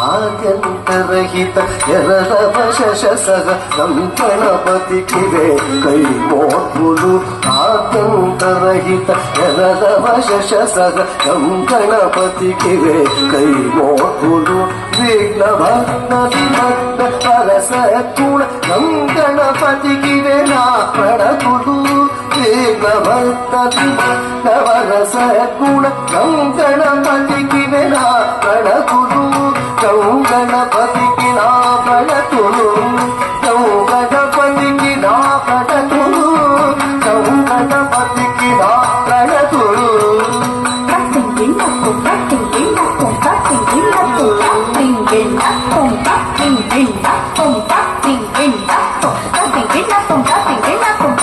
ಆದ್ಯಂತರಹಿತ ಎರಡವ ಶಶಸಗ ಗಣಪತಿಗೆ ಕೈ ಮೋರ್ಪುಲು ಆದ್ಯಂತರಹಿತ ಎರಡವ ಶಶಸಗ ಗಣಪತಿಗೆ ಕೈ ಮೋರ್ಪುಲು ವಿಘ್ನ ಭಕ್ತ ವಿಭಕ್ತ ಪರಸ ಗುಣ ಗಣಪತಿಗೆ ನಾ ಪಡಗುಲು ವಿಘ್ನ ಭಕ್ತ ವಿಭಕ್ತ ಪರಸ ಗುಣ ಗಣಪತಿಗೆ ನಾ ಪಡಗುಲು ಗಣಪತಿಗೆ ನಾ ಪಡಗುಲು ಗಣಪತಿಗೆ ನಾ ಪಡಗುಲು ಗಣಪತಿಗೆ ನಾ ಪಡಗುಲು Hãy subscribe cho kênh Ghiền Mì Gõ để không bỏ lỡ